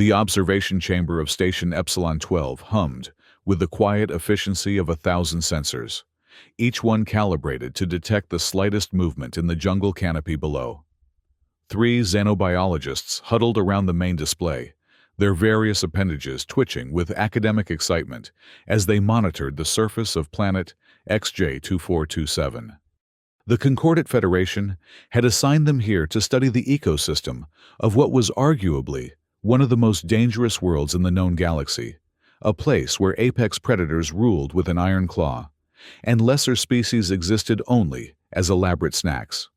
The observation chamber of Station Epsilon 12 hummed with the quiet efficiency of 1,000 sensors, each one calibrated to detect the slightest movement in the jungle canopy below. 3 xenobiologists huddled around the main display, their various appendages twitching with academic excitement as they monitored the surface of planet XJ2427. The Concordate Federation had assigned them here to study the ecosystem of what was arguably one of the most dangerous worlds in the known galaxy, a place where apex predators ruled with an iron claw, and lesser species existed only as elaborate snacks.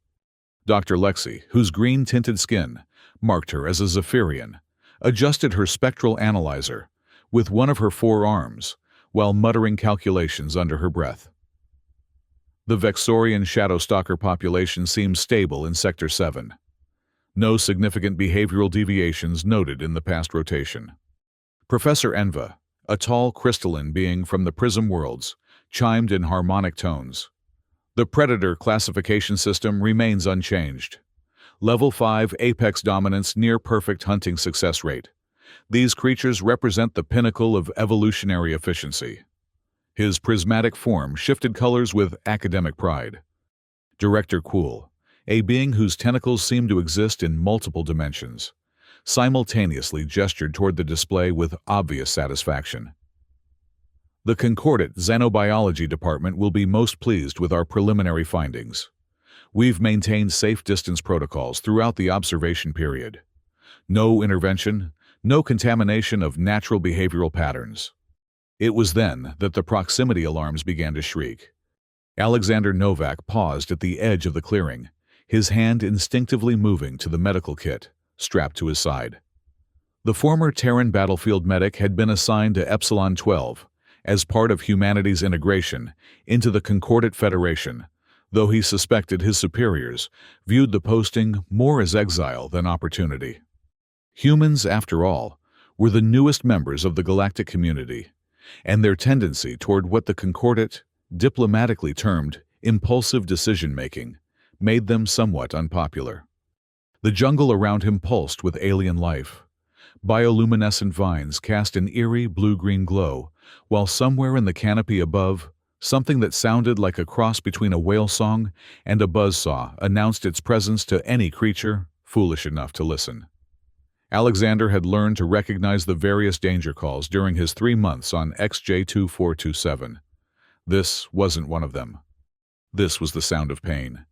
Dr. Lexi, whose green-tinted skin marked her as a Zephyrian, adjusted her spectral analyzer with one of her 4 arms while muttering calculations under her breath. The Vexorian Shadowstalker population seemed stable in Sector 7. No significant behavioral deviations noted in the past rotation. Professor Enva, a tall crystalline being from the Prism worlds, chimed in harmonic tones. The Predator classification system remains unchanged. Level 5 Apex Dominance near perfect hunting success rate. These creatures represent the pinnacle of evolutionary efficiency. His prismatic form shifted colors with academic pride. Director Quool, a being whose tentacles seemed to exist in multiple dimensions, simultaneously gestured toward the display with obvious satisfaction. The Concordate Xenobiology Department will be most pleased with our preliminary findings. We've maintained safe distance protocols throughout the observation period. No intervention, no contamination of natural behavioral patterns. It was then that the proximity alarms began to shriek. Alexander Novak paused at the edge of the clearing, his hand instinctively moving to the medical kit strapped to his side. The former Terran battlefield medic had been assigned to Epsilon 12 as part of humanity's integration into the Concordate Federation, though he suspected his superiors viewed the posting more as exile than opportunity. Humans, after all, were the newest members of the galactic community, and their tendency toward what the Concordate diplomatically termed impulsive decision-making made them somewhat unpopular. The jungle around him pulsed with alien life. Bioluminescent vines cast an eerie blue-green glow, while somewhere in the canopy above, something that sounded like a cross between a whale song and a buzzsaw announced its presence to any creature foolish enough to listen. Alexander had learned to recognize the various danger calls during his 3 months on XJ2427. This wasn't one of them. This was the sound of pain.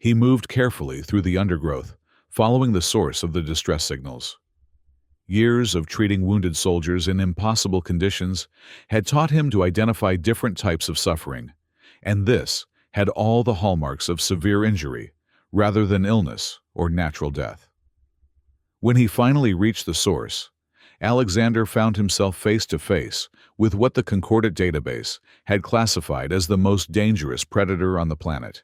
He moved carefully through the undergrowth, following the source of the distress signals. Years of treating wounded soldiers in impossible conditions had taught him to identify different types of suffering, and this had all the hallmarks of severe injury rather than illness or natural death. When he finally reached the source, Alexander found himself face to face with what the Concordate database had classified as the most dangerous predator on the planet.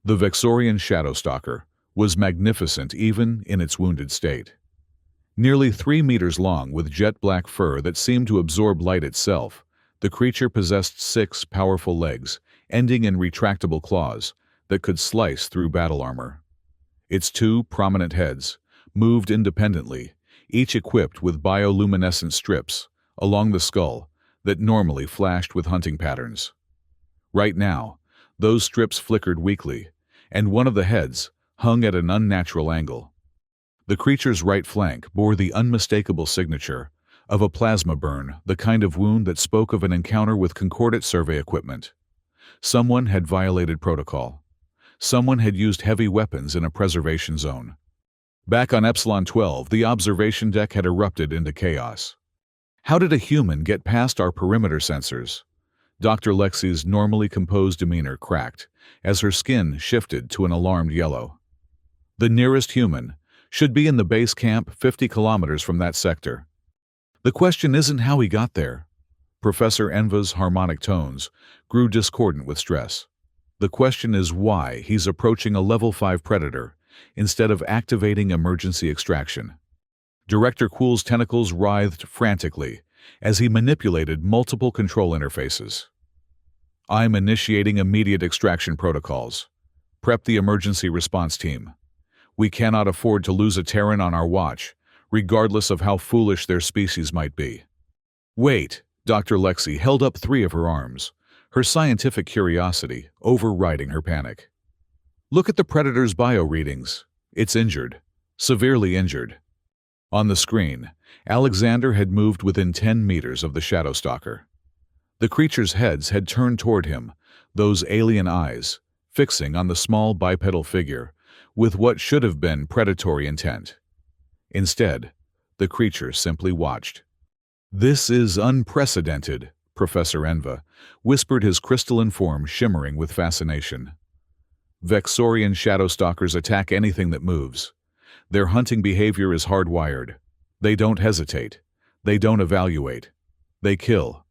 The Vexorian Shadowstalker was magnificent even in its wounded state. Nearly 3 meters long with jet-black fur that seemed to absorb light itself, the creature possessed 6 powerful legs, ending in retractable claws that could slice through battle armor. Its 2 prominent heads moved independently, each equipped with bioluminescent strips along the skull that normally flashed with hunting patterns. Right now, those strips flickered weakly, and one of the heads hung at an unnatural angle. The creature's right flank bore the unmistakable signature of a plasma burn, the kind of wound that spoke of an encounter with Concordate survey equipment. Someone had violated protocol. Someone had used heavy weapons in a preservation zone. Back on Epsilon 12, the observation deck had erupted into chaos. How did a human get past our perimeter sensors? Dr. Lexi's normally composed demeanor cracked as her skin shifted to an alarmed yellow. The nearest human should be in the base camp 50 kilometers from that sector. The question isn't how he got there. Professor Enva's harmonic tones grew discordant with stress. The question is why he's approaching a level 5 predator instead of activating emergency extraction. Director Quool's tentacles writhed frantically as he manipulated multiple control interfaces. I'm initiating immediate extraction protocols. Prep the emergency response team. We cannot afford to lose a Terran on our watch, regardless of how foolish their species might be. Wait, Dr. Lexi held up 3 of her arms, her scientific curiosity overriding her panic. Look at the predator's bio readings. It's injured, severely injured. On the screen, Alexander had moved within 10 meters of the shadow stalker. The creature's heads had turned toward him, those alien eyes, fixing on the small bipedal figure, with what should have been predatory intent. Instead, the creature simply watched. "This is unprecedented," Professor Enva whispered, his crystalline form shimmering with fascination. Vexorian shadow stalkers attack anything that moves. Their hunting behavior is hardwired. They don't hesitate. They don't evaluate. They kill.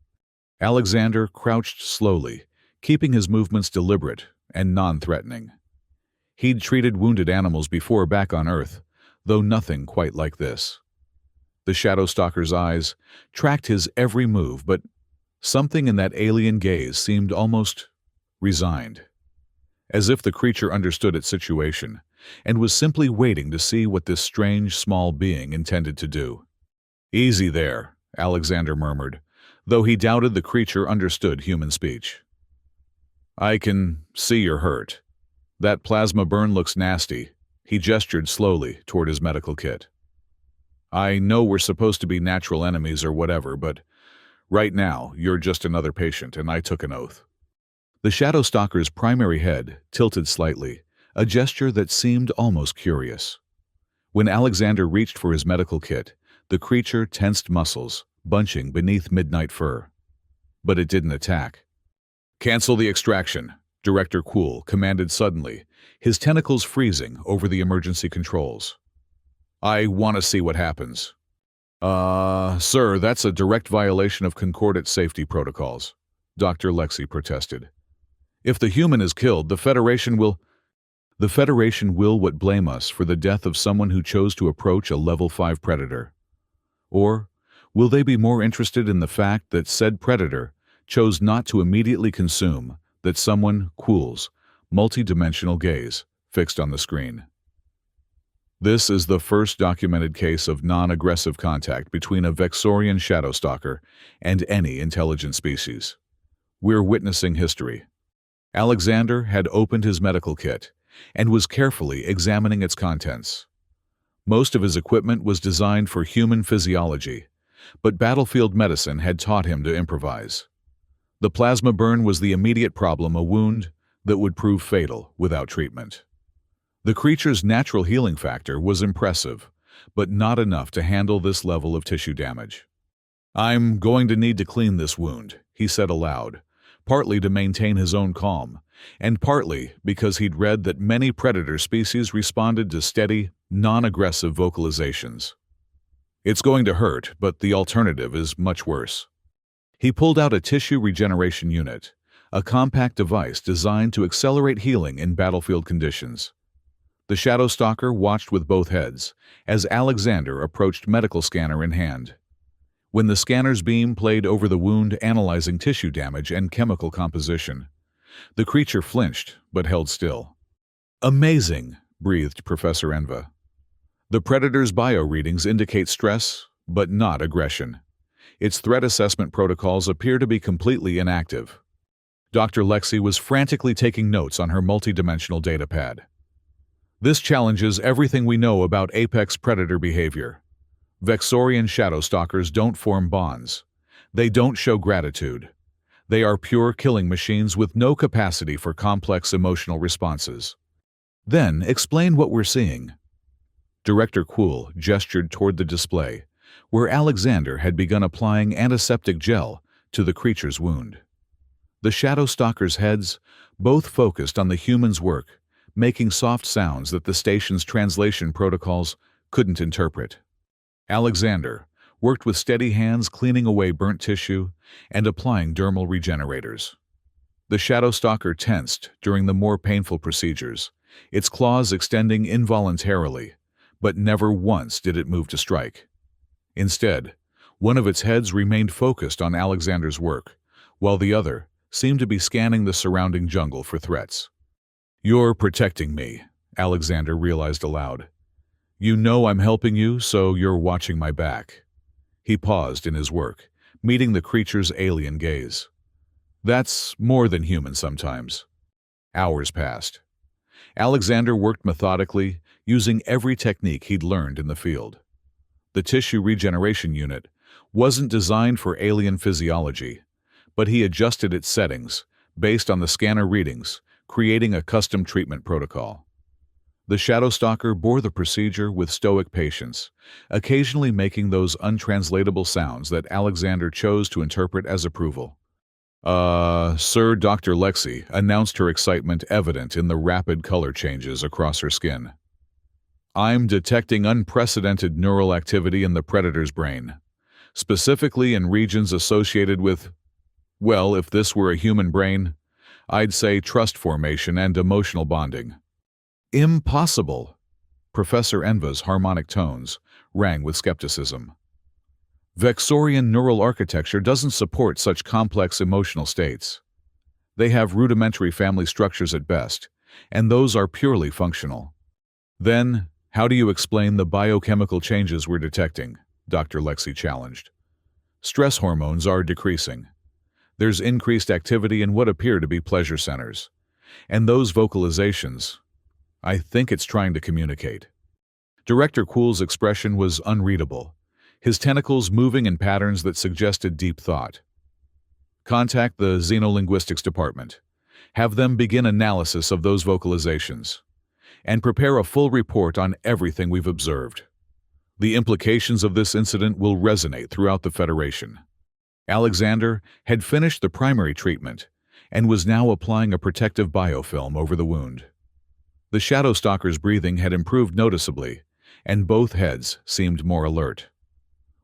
Alexander crouched slowly, keeping his movements deliberate and non-threatening. He'd treated wounded animals before back on Earth, though nothing quite like this. The shadow stalker's eyes tracked his every move, but something in that alien gaze seemed almost resigned, as if the creature understood its situation and was simply waiting to see what this strange, small being intended to do. "Easy there," Alexander murmured, though he doubted the creature understood human speech. "I can see you're hurt. That plasma burn looks nasty." He gestured slowly toward his medical kit. "I know we're supposed to be natural enemies or whatever, but right now you're just another patient, and I took an oath." The shadow stalker's primary head tilted slightly, a gesture that seemed almost curious. When Alexander reached for his medical kit, the creature tensed muscles, bunching beneath midnight fur. But it didn't attack. "Cancel the extraction," Director Kuhl commanded suddenly, his tentacles freezing over the emergency controls. "I want to see what happens." Sir, that's a direct violation of concordant safety protocols," Dr. Lexi protested. "If the human is killed, the Federation will what blame us for the death of someone who chose to approach a level 5 predator? Or will they be more interested in the fact that said predator chose not to immediately consume that someone, Kuhl's, multi-dimensional gaze fixed on the screen? This is the first documented case of non-aggressive contact between a Vexorian shadow stalker and any intelligent species. We're witnessing history. Alexander had opened his medical kit and was carefully examining its contents. Most of his equipment was designed for human physiology, but battlefield medicine had taught him to improvise. The plasma burn was the immediate problem, a wound that would prove fatal without treatment. The creature's natural healing factor was impressive, but not enough to handle this level of tissue damage. "I'm going to need to clean this wound," he said aloud, partly to maintain his own calm, and partly because he'd read that many predator species responded to steady, non-aggressive vocalizations. "It's going to hurt, but the alternative is much worse." He pulled out a tissue regeneration unit, a compact device designed to accelerate healing in battlefield conditions. The shadow stalker watched with both heads as Alexander approached medical scanner in hand. When the scanner's beam played over the wound, analyzing tissue damage and chemical composition, the creature flinched but held still. "Amazing," breathed Professor Enva. "The predator's bio readings indicate stress, but not aggression. Its threat assessment protocols appear to be completely inactive." Dr. Lexi was frantically taking notes on her multidimensional datapad. "This challenges everything we know about apex predator behavior. Vexorian shadow stalkers don't form bonds. They don't show gratitude. They are pure killing machines with no capacity for complex emotional responses." "Then explain what we're seeing." Director Kuhl gestured toward the display, where Alexander had begun applying antiseptic gel to the creature's wound. The shadow stalker's heads both focused on the human's work, making soft sounds that the station's translation protocols couldn't interpret. Alexander worked with steady hands, cleaning away burnt tissue and applying dermal regenerators. The shadow stalker tensed during the more painful procedures, its claws extending involuntarily, but never once did it move to strike. Instead, one of its heads remained focused on Alexander's work, while the other seemed to be scanning the surrounding jungle for threats. "You're protecting me," Alexander realized aloud. You know I'm helping you, so you're watching my back. He paused in his work, meeting the creature's alien gaze. That's more than human sometimes. Hours passed. Alexander worked methodically, using every technique he'd learned in the field. The tissue regeneration unit wasn't designed for alien physiology, but he adjusted its settings based on the scanner readings, creating a custom treatment protocol. The shadow stalker bore the procedure with stoic patience, occasionally making those untranslatable sounds that Alexander chose to interpret as approval. Sir, Dr. Lexi announced, her excitement evident in the rapid color changes across her skin. I'm detecting unprecedented neural activity in the predator's brain, specifically in regions associated with, well, if this were a human brain, I'd say trust formation and emotional bonding. Impossible! Professor Enva's harmonic tones rang with skepticism. Vexorian neural architecture doesn't support such complex emotional states. They have rudimentary family structures at best, and those are purely functional. Then, how do you explain the biochemical changes we're detecting? Dr. Lexi challenged. Stress hormones are decreasing. There's increased activity in what appear to be pleasure centers. And those vocalizations, I think it's trying to communicate. Director Quool's expression was unreadable, his tentacles moving in patterns that suggested deep thought. Contact the Xenolinguistics department. Have them begin analysis of those vocalizations. And prepare a full report on everything we've observed. The implications of this incident will resonate throughout the Federation. Alexander had finished the primary treatment and was now applying a protective biofilm over the wound. The shadow stalker's breathing had improved noticeably, and both heads seemed more alert.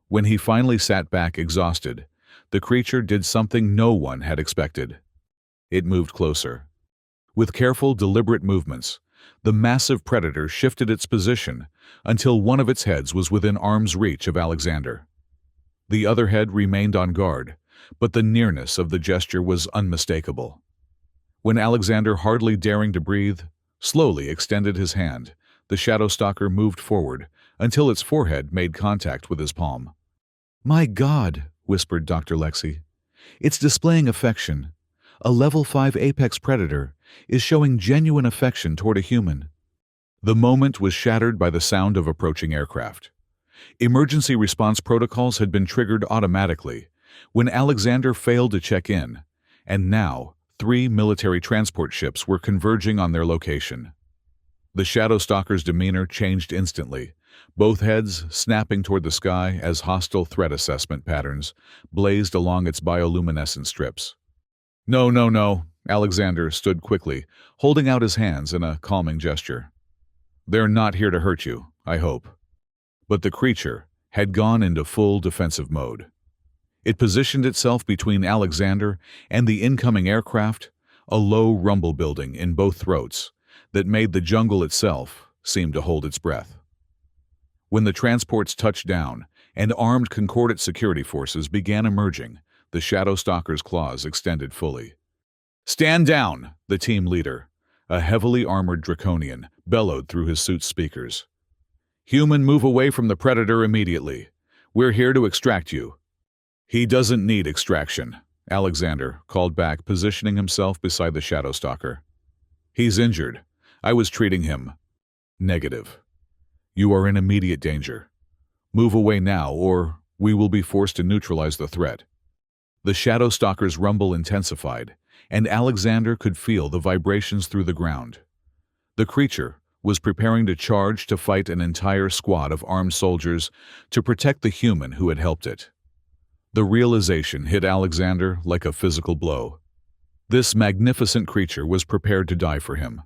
When he finally sat back exhausted, the creature did something no one had expected. It moved closer. With careful, deliberate movements, the massive predator shifted its position until one of its heads was within arm's reach of Alexander. The other head remained on guard, but the nearness of the gesture was unmistakable. When Alexander, hardly daring to breathe, slowly extended his hand, the shadow stalker moved forward until its forehead made contact with his palm. "My God," whispered Dr. Lexi. "It's displaying affection. A level 5 apex predator is showing genuine affection toward a human." The moment was shattered by the sound of approaching aircraft. Emergency response protocols had been triggered automatically when Alexander failed to check in, and now 3 military transport ships were converging on their location. The shadow stalker's demeanor changed instantly, both heads snapping toward the sky as hostile threat assessment patterns blazed along its bioluminescent strips. "No, no, no," Alexander stood quickly, holding out his hands in a calming gesture. "They're not here to hurt you, I hope." But the creature had gone into full defensive mode. It positioned itself between Alexander and the incoming aircraft, a low rumble building in both throats that made the jungle itself seem to hold its breath. When the transports touched down and armed concordate security forces began emerging, the shadow stalker's claws extended fully. "Stand down!" the team leader, a heavily armored draconian, bellowed through his suit's speakers. "Human, move away from the predator immediately. We're here to extract you." "He doesn't need extraction," Alexander called back, positioning himself beside the shadow stalker. "He's injured. I was treating him." "Negative. You are in immediate danger. Move away now, or we will be forced to neutralize the threat." The shadow stalker's rumble intensified, and Alexander could feel the vibrations through the ground. The creature was preparing to charge to fight an entire squad of armed soldiers to protect the human who had helped it. The realization hit Alexander like a physical blow. This magnificent creature was prepared to die for him.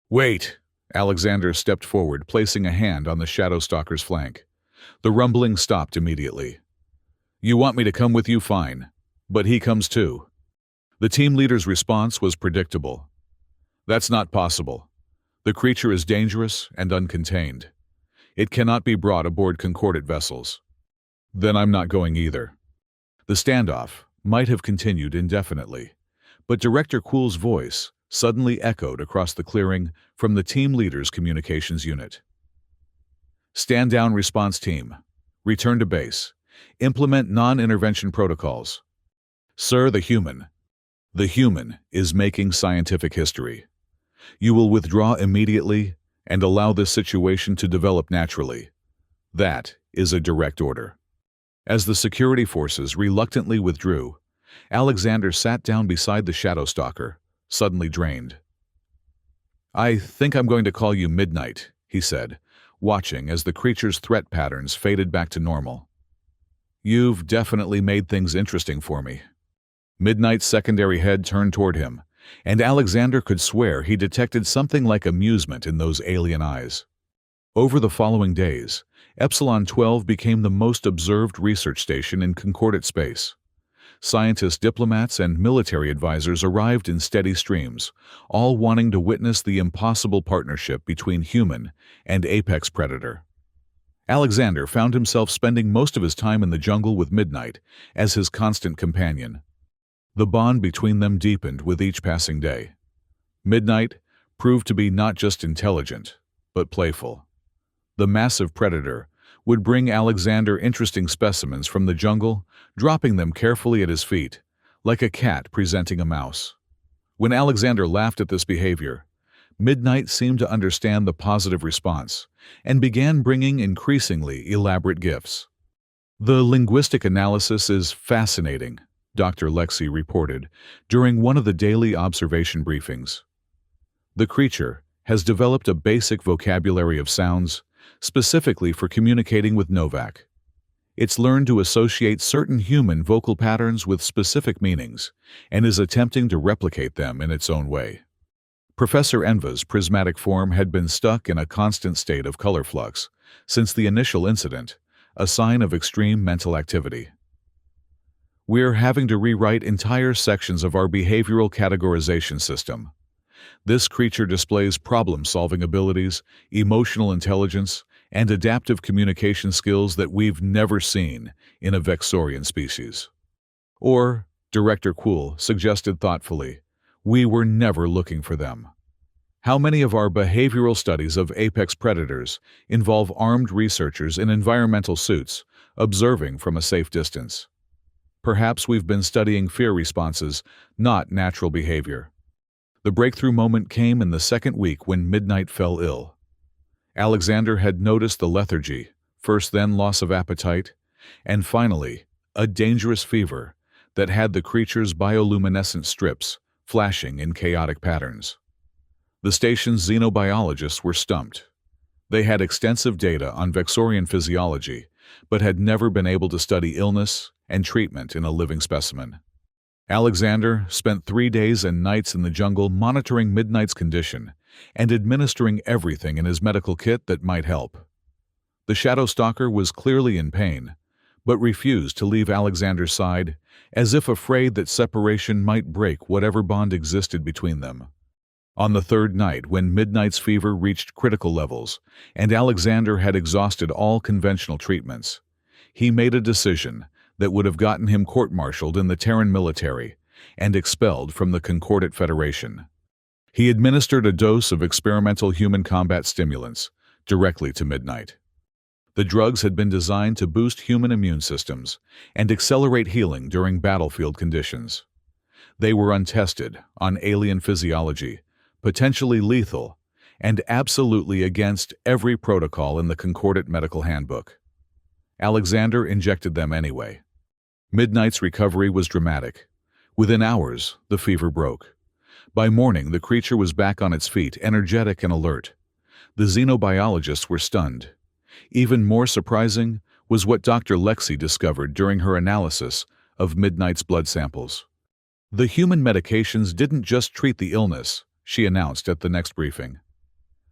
"Wait!" Alexander stepped forward, placing a hand on the shadow stalker's flank. The rumbling stopped immediately. "You want me to come with you? Fine. But he comes too." The team leader's response was predictable. "That's not possible. The creature is dangerous and uncontained. It cannot be brought aboard concordate vessels." "Then I'm not going either." The standoff might have continued indefinitely, but Director Quool's voice suddenly echoed across the clearing from the team leader's communications unit. Stand down response team. Return to base. Implement non-intervention protocols. Sir, the human is making scientific history. You will withdraw immediately and allow this situation to develop naturally. That is a direct order. As the security forces reluctantly withdrew, Alexander sat down beside the shadow stalker, suddenly drained. "I think I'm going to call you Midnight," he said, watching as the creature's threat patterns faded back to normal. "You've definitely made things interesting for me." Midnight's secondary head turned toward him, and Alexander could swear he detected something like amusement in those alien eyes. Over the following days, Epsilon 12 became the most observed research station in concordate space. Scientists, diplomats, and military advisors arrived in steady streams, all wanting to witness the impossible partnership between human and apex predator. Alexander found himself spending most of his time in the jungle with Midnight as his constant companion. The bond between them deepened with each passing day. Midnight proved to be not just intelligent, but playful. The massive predator would bring Alexander interesting specimens from the jungle, dropping them carefully at his feet, like a cat presenting a mouse. When Alexander laughed at this behavior, Midnight seemed to understand the positive response and began bringing increasingly elaborate gifts. "The linguistic analysis is fascinating," Dr. Lexi reported during one of the daily observation briefings. "The creature has developed a basic vocabulary of sounds, specifically for communicating with Novak. It's learned to associate certain human vocal patterns with specific meanings and is attempting to replicate them in its own way." Professor Enva's prismatic form had been stuck in a constant state of color flux since the initial incident, a sign of extreme mental activity. "We're having to rewrite entire sections of our behavioral categorization system. This creature displays problem-solving abilities, emotional intelligence, and adaptive communication skills that we've never seen in a Vexorian species." Or, Director Kuhl suggested thoughtfully, "We were never looking for them." How many of our behavioral studies of apex predators involve armed researchers in environmental suits, observing from a safe distance? Perhaps we've been studying fear responses, not natural behavior. The breakthrough moment came in the second week when Midnight fell ill. Alexander had noticed the lethargy, first then loss of appetite, and finally, a dangerous fever that had the creature's bioluminescent strips flashing in chaotic patterns. The station's xenobiologists were stumped. They had extensive data on Vexorian physiology, but had never been able to study illness and treatment in a living specimen. Alexander spent 3 days and nights in the jungle monitoring Midnight's condition and administering everything in his medical kit that might help. The Shadow Stalker was clearly in pain, but refused to leave Alexander's side, as if afraid that separation might break whatever bond existed between them. On the third night, when Midnight's fever reached critical levels and Alexander had exhausted all conventional treatments, he made a decision that would have gotten him court-martialed in the Terran military and expelled from the Concordate Federation. He administered a dose of experimental human combat stimulants directly to Midnight. The drugs had been designed to boost human immune systems and accelerate healing during battlefield conditions. They were untested on alien physiology, potentially lethal, and absolutely against every protocol in the Concordate Medical Handbook. Alexander injected them anyway. Midnight's recovery was dramatic. Within hours, the fever broke. By morning, the creature was back on its feet, energetic and alert. The xenobiologists were stunned. Even more surprising was what Dr. Lexi discovered during her analysis of Midnight's blood samples. "The human medications didn't just treat the illness," she announced at the next briefing.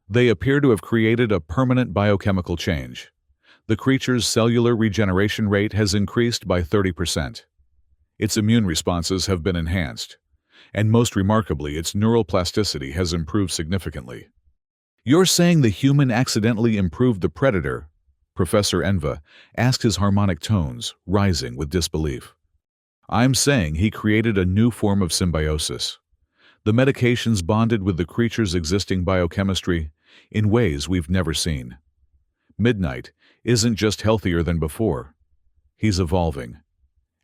"They appear to have created a permanent biochemical change. The creature's cellular regeneration rate has increased by 30%. Its immune responses have been enhanced, and most remarkably, its neural plasticity has improved significantly." "You're saying the human accidentally improved the predator?" Professor Enva asked, his harmonic tones rising with disbelief. "I'm saying he created a new form of symbiosis. The medications bonded with the creature's existing biochemistry in ways we've never seen. Midnight isn't just healthier than before. He's evolving.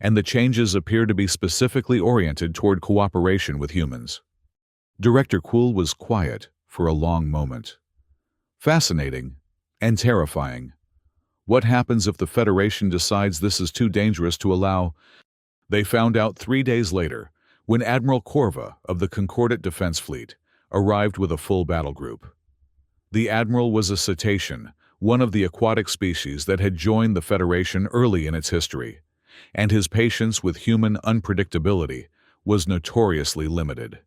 And the changes appear to be specifically oriented toward cooperation with humans. Director Quill was quiet for a long moment. Fascinating and terrifying. What happens if the Federation decides this is too dangerous to allow? They found out 3 days later, when Admiral Corva of the Concordat Defense Fleet arrived with a full battle group. The Admiral was a cetacean, one of the aquatic species that had joined the Federation early in its history, and his patience with human unpredictability was notoriously limited.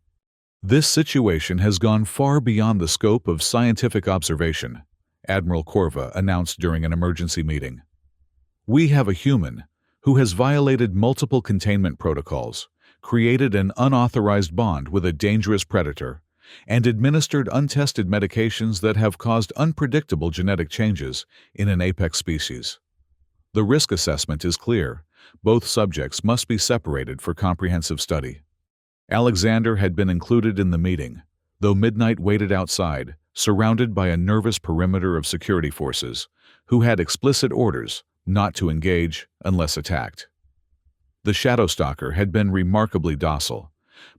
This situation has gone far beyond the scope of scientific observation, Admiral Corva announced during an emergency meeting. We have a human who has violated multiple containment protocols, created an unauthorized bond with a dangerous predator, and administered untested medications that have caused unpredictable genetic changes in an apex species. The risk assessment is clear. Both subjects must be separated for comprehensive study. Alexander had been included in the meeting, though Midnight waited outside, surrounded by a nervous perimeter of security forces, who had explicit orders not to engage unless attacked. The Shadowstalker had been remarkably docile,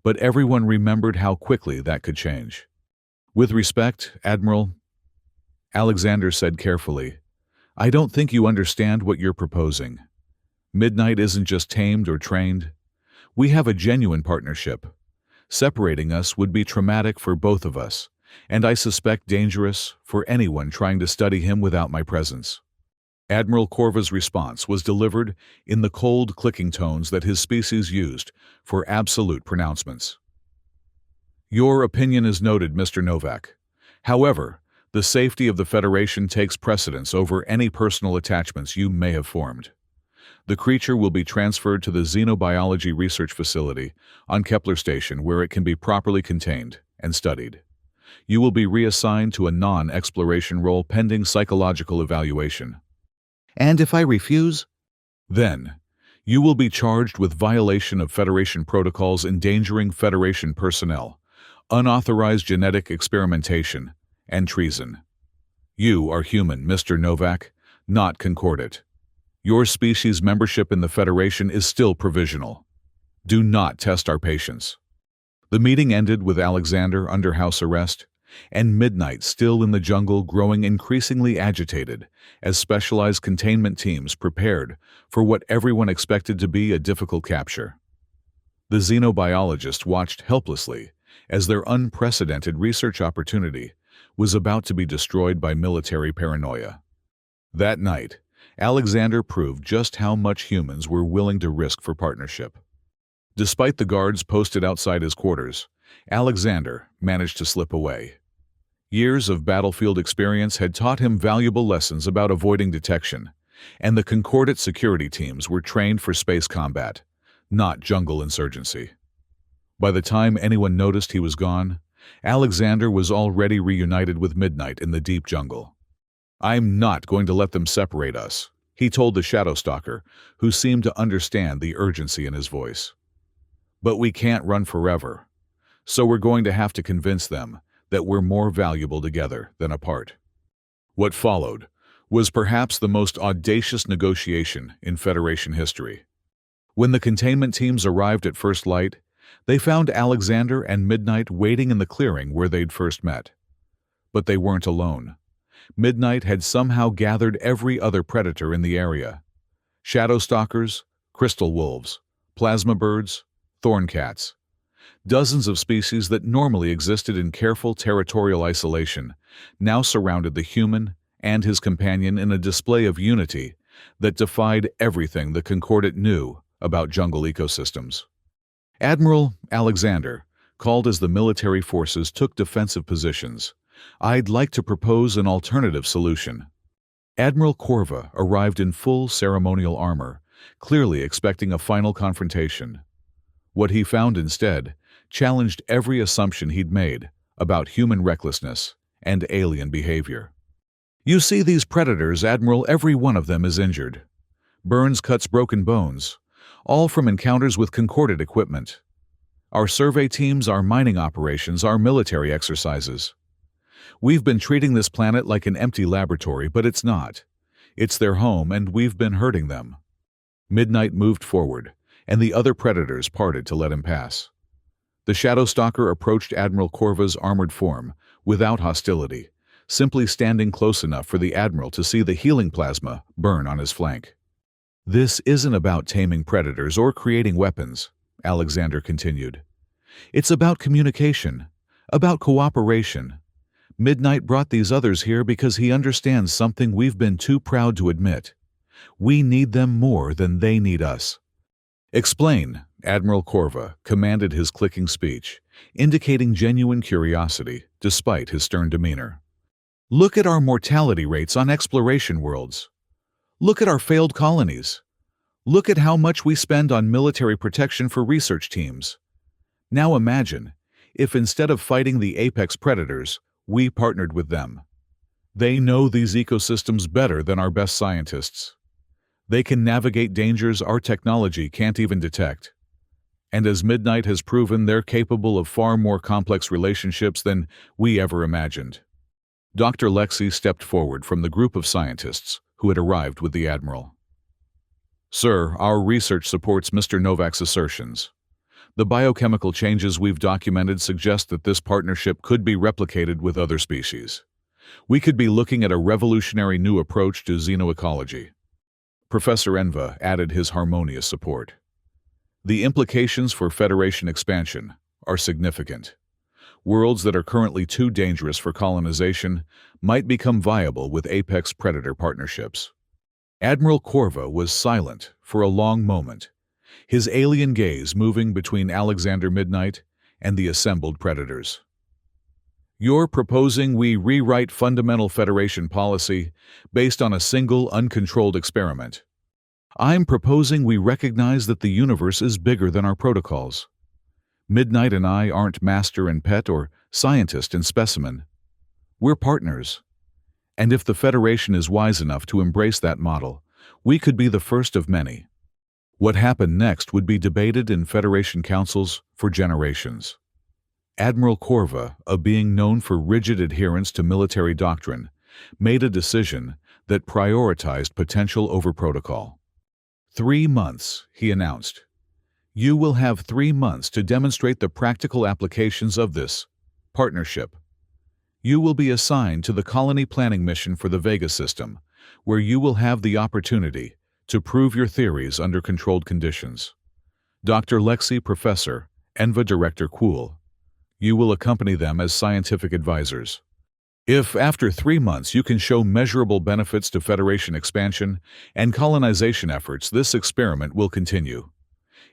but everyone remembered how quickly that could change. With respect, Admiral, Alexander said carefully, I don't think you understand what you're proposing. Midnight isn't just tamed or trained. We have a genuine partnership. Separating us would be traumatic for both of us, and I suspect dangerous for anyone trying to study him without my presence. Admiral Corva's response was delivered in the cold, clicking tones that his species used for absolute pronouncements. Your opinion is noted, Mr. Novak. However, the safety of the Federation takes precedence over any personal attachments you may have formed. The creature will be transferred to the Xenobiology Research Facility on Kepler Station, where it can be properly contained and studied. You will be reassigned to a non-exploration role pending psychological evaluation. And if I refuse? Then, you will be charged with violation of Federation protocols endangering Federation personnel, unauthorized genetic experimentation, and treason. You are human, Mr. Novak, not Concordat. Your species' membership in the Federation is still provisional. Do not test our patience. The meeting ended with Alexander under house arrest, and Midnight still in the jungle, growing increasingly agitated as specialized containment teams prepared for what everyone expected to be a difficult capture. The xenobiologists watched helplessly as their unprecedented research opportunity was about to be destroyed by military paranoia. That night, Alexander proved just how much humans were willing to risk for partnership. Despite the guards posted outside his quarters, Alexander managed to slip away. Years of battlefield experience had taught him valuable lessons about avoiding detection, and the Concordat security teams were trained for space combat, not jungle insurgency. By the time anyone noticed he was gone, Alexander was already reunited with Midnight in the deep jungle. I'm not going to let them separate us, he told the Shadowstalker, who seemed to understand the urgency in his voice. But we can't run forever, so we're going to have to convince them that we're more valuable together than apart. What followed was perhaps the most audacious negotiation in Federation history. When the containment teams arrived at first light, they found Alexander and Midnight waiting in the clearing where they'd first met. But they weren't alone. Midnight had somehow gathered every other predator in the area. Shadowstalkers, crystal wolves, plasma birds, thorn cats. Dozens of species that normally existed in careful territorial isolation now surrounded the human and his companion in a display of unity that defied everything the Concordat knew about jungle ecosystems. Admiral Alexander called as the military forces took defensive positions. I'd like to propose an alternative solution. Admiral Corva arrived in full ceremonial armor, clearly expecting a final confrontation. What he found instead challenged every assumption he'd made about human recklessness and alien behavior. You see these predators, Admiral, every one of them is injured. Burns, cuts, broken bones, all from encounters with Concordat equipment. Our survey teams, our mining operations, our military exercises. We've been treating this planet like an empty laboratory, but it's not. It's their home, and we've been hurting them." Midnight moved forward, and the other predators parted to let him pass. The Shadow Stalker approached Admiral Corva's armored form without hostility, simply standing close enough for the Admiral to see the healing plasma burn on his flank. "This isn't about taming predators or creating weapons," Alexander continued. "It's about communication, about cooperation. Midnight brought these others here because he understands something we've been too proud to admit. We need them more than they need us." "Explain," Admiral Corva commanded his clicking speech, indicating genuine curiosity despite his stern demeanor. "Look at our mortality rates on exploration worlds. Look at our failed colonies. Look at how much we spend on military protection for research teams. Now imagine if instead of fighting the apex predators, we partnered with them. They know these ecosystems better than our best scientists. They can navigate dangers our technology can't even detect. And as Midnight has proven, they're capable of far more complex relationships than we ever imagined." Dr. Lexi stepped forward from the group of scientists who had arrived with the Admiral. "Sir, our research supports Mr. Novak's assertions. The biochemical changes we've documented suggest that this partnership could be replicated with other species. We could be looking at a revolutionary new approach to xenoecology." Professor Enva added his harmonious support. "The implications for Federation expansion are significant. Worlds that are currently too dangerous for colonization might become viable with apex predator partnerships." Admiral Corva was silent for a long moment, his alien gaze moving between Alexander Midnight and the assembled predators. "You're proposing we rewrite fundamental Federation policy based on a single uncontrolled experiment. I'm proposing we recognize that the universe is bigger than our protocols. Midnight and I aren't master and pet or scientist and specimen. We're partners. And if the Federation is wise enough to embrace that model, we could be the first of many. What happened next would be debated in Federation councils for generations." Admiral Corva, a being known for rigid adherence to military doctrine, made a decision that prioritized potential over protocol. 3 months, he announced. "You will have 3 months to demonstrate the practical applications of this partnership. You will be assigned to the colony planning mission for the Vega system, where you will have the opportunity to prove your theories under controlled conditions. Dr. Lexi, Professor, Enva Director Kuhl. You will accompany them as scientific advisors. If after 3 months you can show measurable benefits to Federation expansion and colonization efforts, this experiment will continue.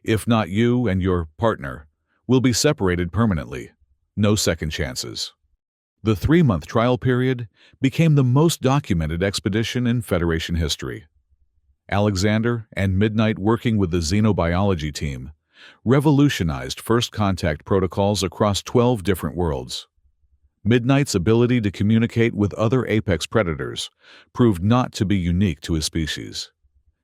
If not, you and your partner will be separated permanently. No second chances." The 3-month trial period became the most documented expedition in Federation history. Alexander and Midnight, working with the xenobiology team, revolutionized first contact protocols across 12 different worlds. Midnight's ability to communicate with other apex predators proved not to be unique to his species.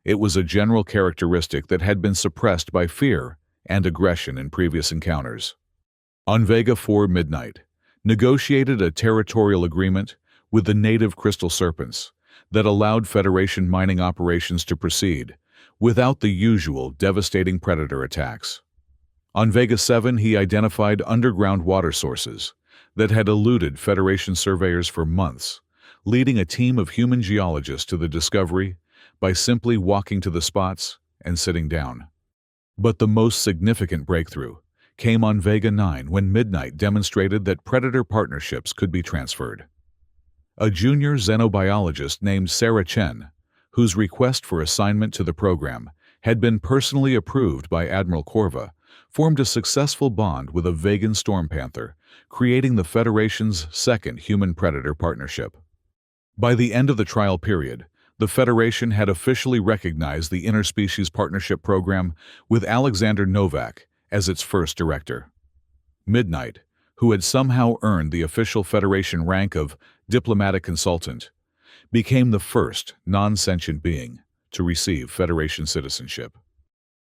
It was a general characteristic that had been suppressed by fear and aggression in previous encounters. On Vega 4, Midnight negotiated a territorial agreement with the native crystal serpents that allowed Federation mining operations to proceed without the usual devastating predator attacks. On Vega 7, he identified underground water sources that had eluded Federation surveyors for months, leading a team of human geologists to the discovery by simply walking to the spots and sitting down. But the most significant breakthrough came on Vega 9 when Midnight demonstrated that predator partnerships could be transferred. A junior xenobiologist named Sarah Chen, whose request for assignment to the program had been personally approved by Admiral Corva, formed a successful bond with a Vegan storm panther, creating the Federation's second human-predator partnership. By the end of the trial period, the Federation had officially recognized the Interspecies Partnership Program with Alexander Novak as its first director. Midnight, who had somehow earned the official Federation rank of diplomatic consultant, became the first non-sentient being to receive Federation citizenship.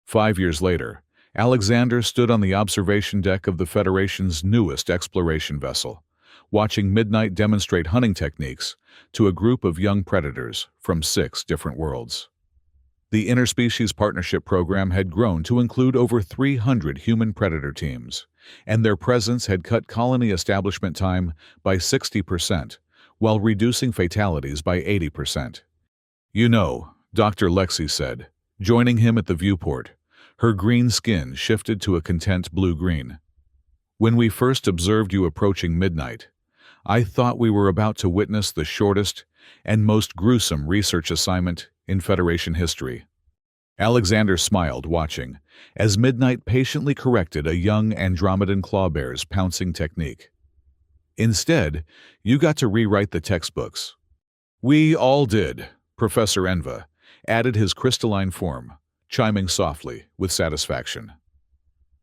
5 years later, Alexander stood on the observation deck of the Federation's newest exploration vessel, watching Midnight demonstrate hunting techniques to a group of young predators from 6 different worlds. The Interspecies Partnership Program had grown to include over 300 human predator teams, and their presence had cut colony establishment time by 60%, while reducing fatalities by 80%. "You know," Dr. Lexi said, joining him at the viewport. Her green skin shifted to a content blue-green. "When we first observed you approaching Midnight, I thought we were about to witness the shortest and most gruesome research assignment in Federation history." Alexander smiled, watching, as Midnight patiently corrected a young Andromedan clawbear's pouncing technique. "Instead, you got to rewrite the textbooks." "We all did," Professor Enva added his crystalline form, chiming softly with satisfaction.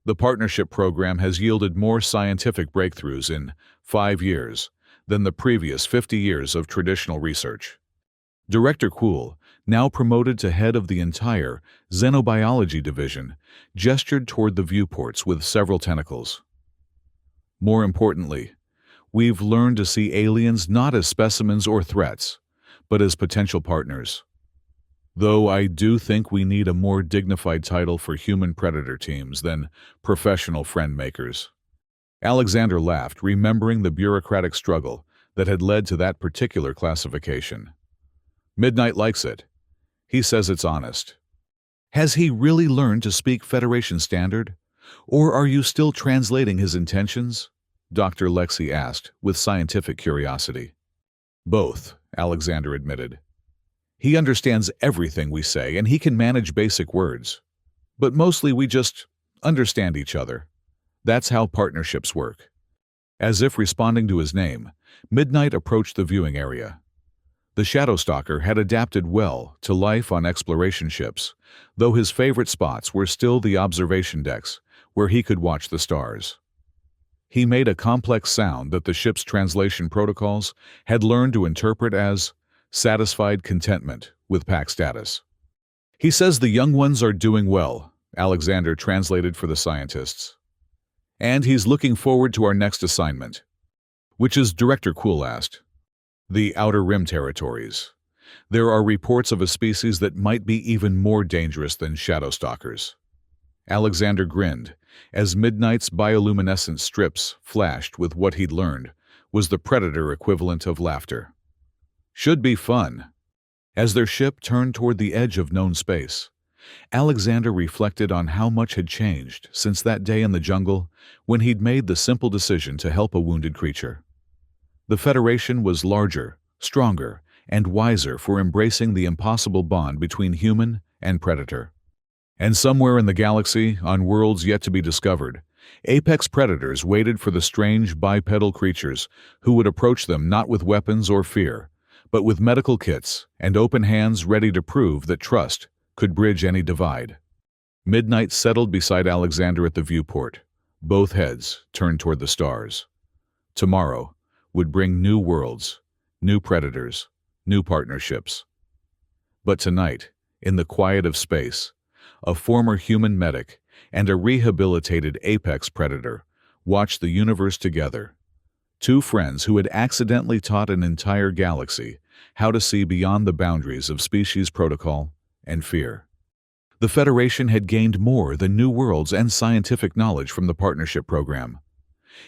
The partnership program has yielded more scientific breakthroughs in 5 years than the previous 50 years of traditional research. Director Kuhl, now promoted to head of the entire Xenobiology division, gestured toward the viewports with several tentacles. "More importantly, we've learned to see aliens not as specimens or threats, but as potential partners. Though I do think we need a more dignified title for human predator teams than professional friend makers." Alexander laughed, remembering the bureaucratic struggle that had led to that particular classification. "Midnight likes it. He says it's honest." "Has he really learned to speak Federation standard? Or are you still translating his intentions?" Dr. Lexi asked, with scientific curiosity. "Both," Alexander admitted. "He understands everything we say, and he can manage basic words. But mostly we just understand each other. That's how partnerships work." As if responding to his name, Midnight approached the viewing area. The Shadowstalker had adapted well to life on exploration ships, though his favorite spots were still the observation decks, where he could watch the stars. He made a complex sound that the ship's translation protocols had learned to interpret as satisfied contentment with pack status. "He says the young ones are doing well," Alexander translated for the scientists. "And he's looking forward to our next assignment." "Which is?" Director Kuhl asked. "The Outer Rim territories. There are reports of a species that might be even more dangerous than Shadowstalkers." Alexander grinned, as Midnight's bioluminescent strips flashed with what he'd learned was the predator equivalent of laughter. "Should be fun." As their ship turned toward the edge of known space, Alexander reflected on how much had changed since that day in the jungle when he'd made the simple decision to help a wounded creature. The Federation was larger, stronger, and wiser for embracing the impossible bond between human and predator. And somewhere in the galaxy, on worlds yet to be discovered, apex predators waited for the strange bipedal creatures who would approach them not with weapons or fear, but with medical kits and open hands ready to prove that trust could bridge any divide. Midnight settled beside Alexander at the viewport, both heads turned toward the stars. Tomorrow would bring new worlds, new predators, new partnerships. But tonight, in the quiet of space, a former human medic and a rehabilitated apex predator watched the universe together. Two friends who had accidentally taught an entire galaxy how to see beyond the boundaries of species protocol and fear. The Federation had gained more than new worlds and scientific knowledge from the partnership program.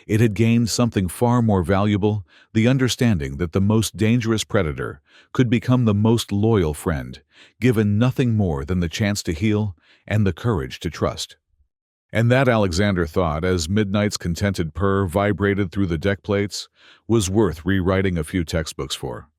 It had gained something far more valuable, the understanding that the most dangerous predator could become the most loyal friend, given nothing more than the chance to heal and the courage to trust. And that, Alexander thought, as Midnight's contented purr vibrated through the deck plates, was worth rewriting a few textbooks for.